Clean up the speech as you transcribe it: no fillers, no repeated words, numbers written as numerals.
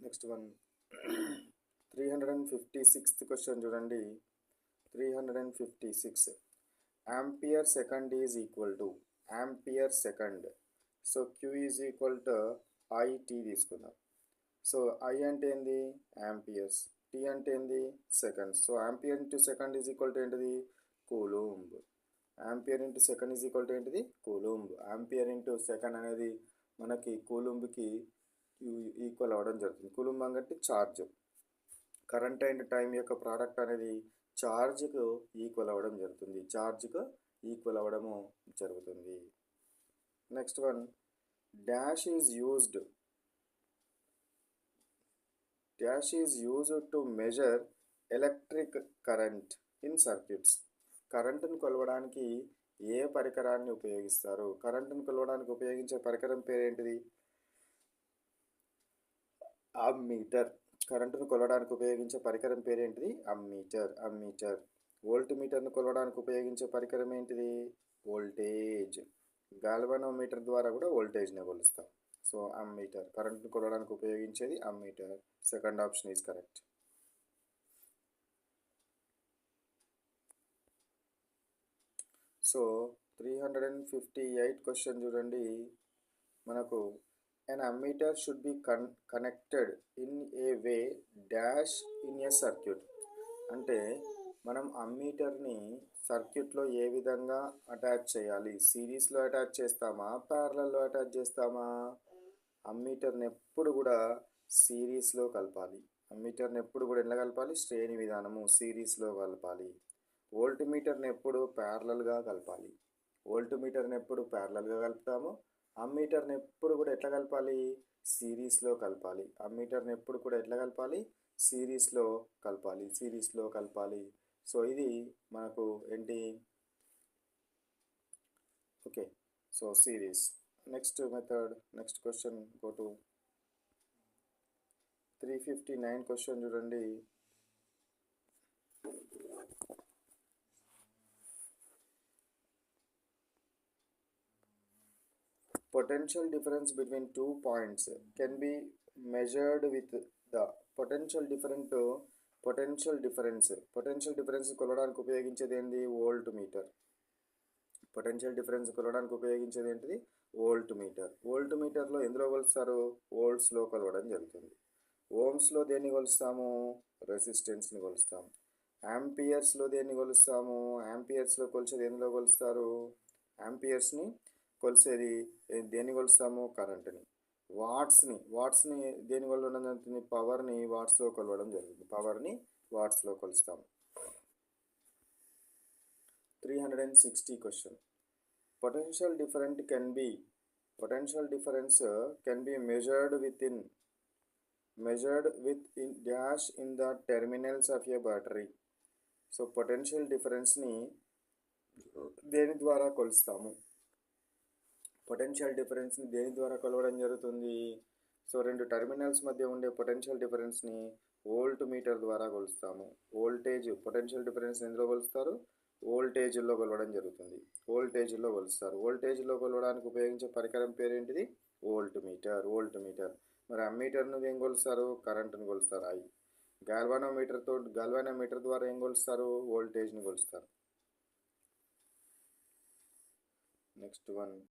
Next one 356th question చూడండి. 356 ampere second is equal to ampere second. So Q is equal to IT తీసుకుందాం. So I అంటే ఏంది amperes, T అంటే ఏంది seconds. So ampere into second is equal to ఏంటిది coulomb. Ampere into second is equal to ఏంటిది coulomb. Ampere into second అనేది మనకి కూలుంబ్కి ఈక్వల్ అవ్వడం జరుగుతుంది. కూలుంబ్ అంటే ఛార్జ్. కరెంట్ అండ్ టైం యొక్క ప్రోడక్ట్ అనేది ఛార్జ్కు ఈక్వల్ అవ్వడం జరుగుతుంది. ఛార్జ్కు ఈక్వల్ అవ్వడము జరుగుతుంది. Next one dash is used to measure electric current in circuits. కరెంటును కొలవడానికి ఏ పరికరాన్ని ఉపయోగిస్తారు? కరెంటును కొలవడానికి ఉపయోగించే పరికరం పేరేంటిది అమ్మీటర్. కరెంటును కొలవడానికి ఉపయోగించే పరికరం పేరేంటిది అమ్మీటర్. వోల్ట్ మీటర్ను కొలవడానికి ఉపయోగించే పరికరం ఏంటిది వోల్టేజ్. గాల్వనోమీటర్ ద్వారా కూడా వోల్టేజ్ని కొలుస్తాం. సో అమ్మీటర్ కరెంటును కొలవడానికి ఉపయోగించేది ammeter. Second option is correct. So 358 question చూడండి. మనకు an ammeter should be connected in a way dash in a circuit. అంటే మనం అమ్మీటర్ని సర్క్యూట్లో ఏ విధంగా అటాచ్ చేయాలి? సిరీస్లో అటాచ్ చేస్తామా, ప్యారలల్లో అటాచ్ చేస్తామా? అమ్మీటర్ని ఎప్పుడు కూడా సిరీస్లో కలపాలి. అమ్మీటర్ని ఎప్పుడు కూడా ఎలా కలపాలి? శ్రేణి విధానము సిరీస్లో కలపాలి. వోల్ట్ మీటర్ని ఎప్పుడు ప్యారలల్గా కలపాలి. వోల్ట్ మీటర్ని ఎప్పుడు ప్యారలల్గా కలుపుతాము. అమ్మీటర్ని ఎప్పుడు కూడా ఎట్లా కలపాలి? సిరీస్లో కలపాలి. అమ్మీటర్ని ఎప్పుడు కూడా ఎట్లా కలపాలి? సిరీస్లో కలపాలి. సో ఇది మనకు ఏంటి okay. So series. Next method, next question go to 359 question చూడండి. Potential difference between 2 points can be measured with the potential difference కొలవడానికి ఉపయోగించేది ఏంటి వోల్ట్ మీటర్. పొటెన్షియల్ డిఫరెన్స్ కొలవడానికి ఉపయోగించేది ఏంటిది వోల్ట్ మీటర్. వోల్ట్ మీటర్లో ఎందులో కొలుస్తారు? వోల్ట్స్లో కొలవడం జరుగుతుంది. ఓమ్స్లో దేన్ని కొలుస్తాము? రెసిస్టెన్స్ని కొలుస్తాము. యాంపియర్స్లో దేన్ని కొలుస్తాము? యాంపియర్స్లో కొలిచేది ఎందులో కొలుస్తారు? యాంపియర్స్ని కొలిసేది దేన్ని కొలుస్తాము? కరెంట్ని. వాట్స్ని దేని కొలవడం జరుగుతుంది? పవర్ని వాట్స్లో కొలవడం జరుగుతుంది. పవర్ని వాట్స్లో కొలుస్తాము. 360 question potential difference can be measured with in dash in the terminals of a battery. So potential డిఫరెన్స్ని దేని ద్వారా కొలుస్తాము? పొటెన్షియల్ డిఫరెన్స్ని దేని ద్వారా కొలవడం జరుగుతుంది? సో రెండు టెర్మినల్స్ మధ్య ఉండే పొటెన్షియల్ డిఫరెన్స్ని వోల్ట్ మీటర్ ద్వారా కొలుస్తాము. పొటెన్షియల్ డిఫరెన్స్ ఎందులో కొలుస్తారు? వోల్టేజ్లో కొలవడం జరుగుతుంది. వోల్టేజ్లో కొలుస్తారు. వోల్టేజ్లో కొలవడానికి ఉపయోగించే పరికరం పేరేంటిది వోల్ట్ మీటర్. మరి అమ్మీటర్ను ఏం కొలుస్తారు? కరెంటును కొలుస్తారు. గాల్వానోమీటర్ ద్వారా ఏం కొలుస్తారు? వోల్టేజ్ని కొలుస్తారు. Next one